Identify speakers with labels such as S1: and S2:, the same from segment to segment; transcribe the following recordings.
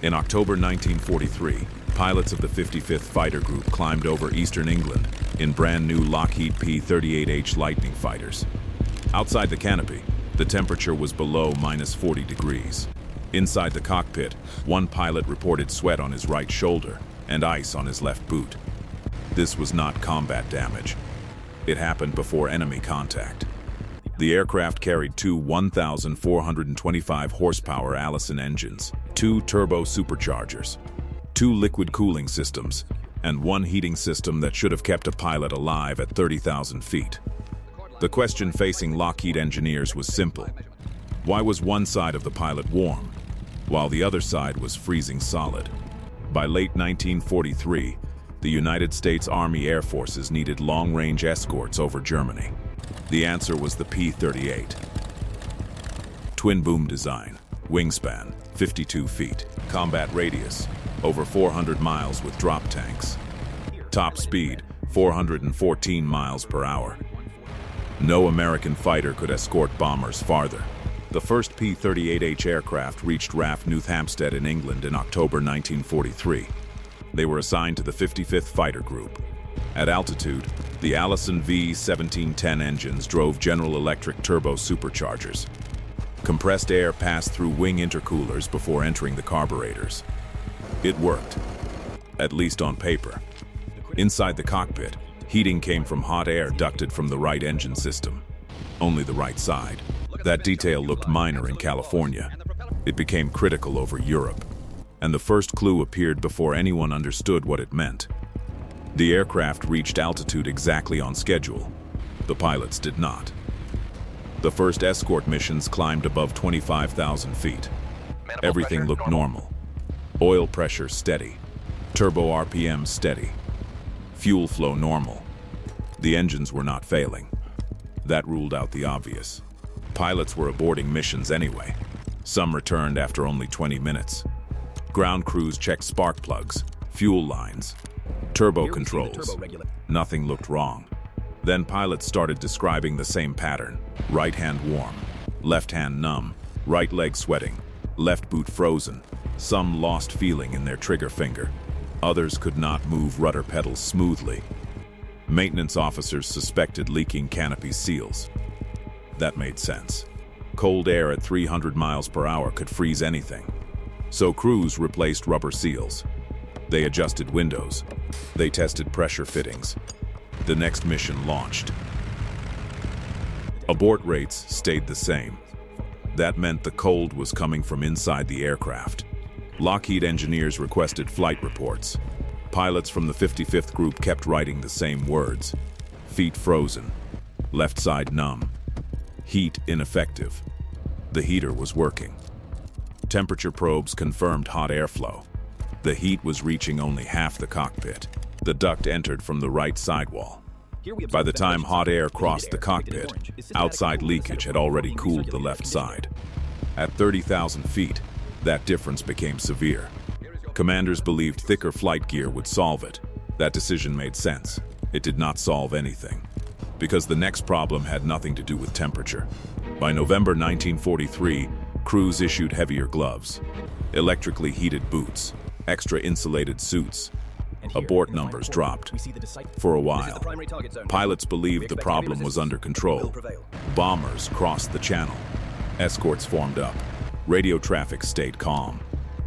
S1: In October 1943, pilots of the 55th Fighter Group climbed over eastern England in brand new Lockheed P-38H Lightning fighters. Outside the canopy, the temperature was below -40 degrees. Inside the cockpit, one pilot reported sweat on his right shoulder and ice on his left boot. This was not combat damage. It happened before enemy contact. The aircraft carried two 1,425 horsepower Allison engines, two turbo superchargers, two liquid cooling systems, and one heating system that should have kept a pilot alive at 30,000 feet. The question facing Lockheed engineers was simple. Why was one side of the pilot warm, while the other side was freezing solid? By late 1943, the United States Army Air Forces needed long-range escorts over Germany. The answer was the P-38. Twin-boom design, wingspan, 52 feet, combat radius, over 400 miles with drop tanks. Top speed, 414 miles per hour. No American fighter could escort bombers farther. The first P-38H aircraft reached RAF Newhampstead in England in October 1943. They were assigned to the 55th Fighter Group. At altitude, the Allison V-1710 engines drove General Electric turbo superchargers. Compressed air passed through wing intercoolers before entering the carburetors. It worked, at least on paper. Inside the cockpit, heating came from hot air ducted from the right engine system. Only the right side. That detail looked minor in California. It became critical over Europe. And the first clue appeared before anyone understood what it meant. The aircraft reached altitude exactly on schedule. The pilots did not. The first escort missions climbed above 25,000 feet. Everything looked normal. Oil pressure steady. Turbo RPM steady. Fuel flow normal. The engines were not failing. That ruled out the obvious. Pilots were aborting missions anyway. Some returned after only 20 minutes. Ground crews checked spark plugs, fuel lines, turbo controls. Nothing looked wrong. Then pilots started describing the same pattern. Right hand warm, left hand numb, right leg sweating, left boot frozen. Some lost feeling in their trigger finger. Others could not move rudder pedals smoothly. Maintenance officers suspected leaking canopy seals. That made sense. Cold air at 300 miles per hour could freeze anything. So crews replaced rubber seals. They adjusted windows. They tested pressure fittings. The next mission launched. Abort rates stayed the same. That meant the cold was coming from inside the aircraft. Lockheed engineers requested flight reports. Pilots from the 55th Group kept writing the same words. Feet frozen. Left side numb. Heat ineffective. The heater was working. Temperature probes confirmed hot airflow. The heat was reaching only half the cockpit. The duct entered from the right sidewall. By the time hot air crossed the cockpit, outside leakage had already cooled the left side. At 30,000 feet, that difference became severe. Commanders believed thicker flight gear would solve it. That decision made sense. It did not solve anything, because the next problem had nothing to do with temperature. By November 1943, crews issued heavier gloves, electrically heated boots, extra insulated suits. Abort numbers dropped. For a while, pilots believed the problem was under control. Bombers crossed the channel. Escorts formed up. Radio traffic stayed calm.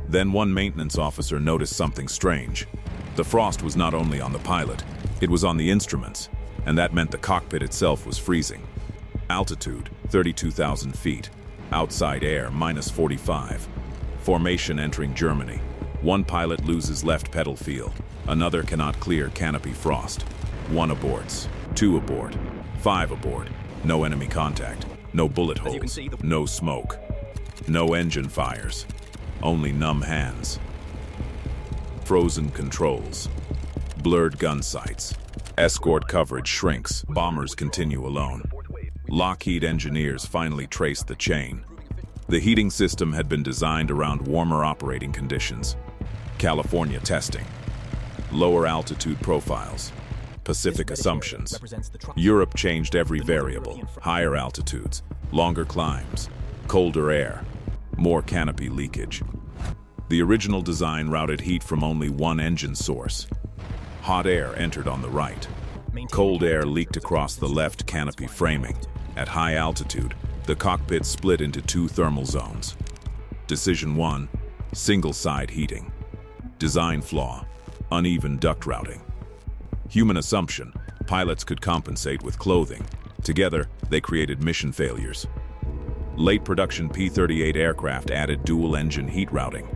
S1: Then one maintenance officer noticed something strange. The frost was not only on the pilot, it was on the instruments, and that meant the cockpit itself was freezing. Altitude, 32,000 feet. Outside air, -45. Formation entering Germany. One pilot loses left pedal field. Another cannot clear canopy frost. One aborts. Two abort. Five abort. No enemy contact. No bullet holes. No smoke. No engine fires. Only numb hands. Frozen controls. Blurred gun sights. Escort coverage shrinks. Bombers continue alone. Lockheed engineers finally traced the chain. The heating system had been designed around warmer operating conditions. California testing. Lower altitude profiles. Pacific assumptions. Europe changed every variable. Higher altitudes. Longer climbs. Colder air. More canopy leakage. The original design routed heat from only one engine source. Hot air entered on the right. Cold air leaked across the left canopy framing. At high altitude, the cockpit split into two thermal zones. Decision 1, single-side heating. Design flaw, uneven duct routing. Human assumption, pilots could compensate with clothing. Together, they created mission failures. Late production P-38 aircraft added dual-engine heat routing,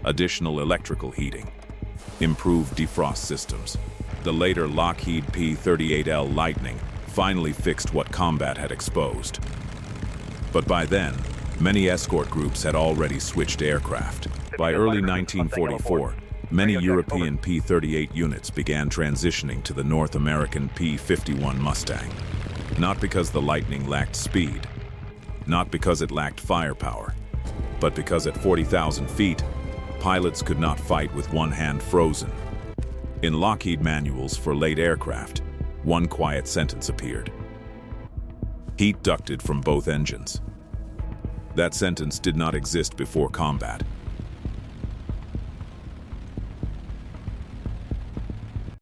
S1: additional electrical heating, improved defrost systems. The later Lockheed P-38 Lightning finally fixed what combat had exposed. But by then, many escort groups had already switched aircraft. By early 1944, many European P-38 units began transitioning to the North American P-51 Mustang. Not because the Lightning lacked speed, not because it lacked firepower, but because at 40,000 feet, pilots could not fight with one hand frozen. In Lockheed manuals for late aircraft, one quiet sentence appeared. Heat ducted from both engines. That sentence did not exist before combat.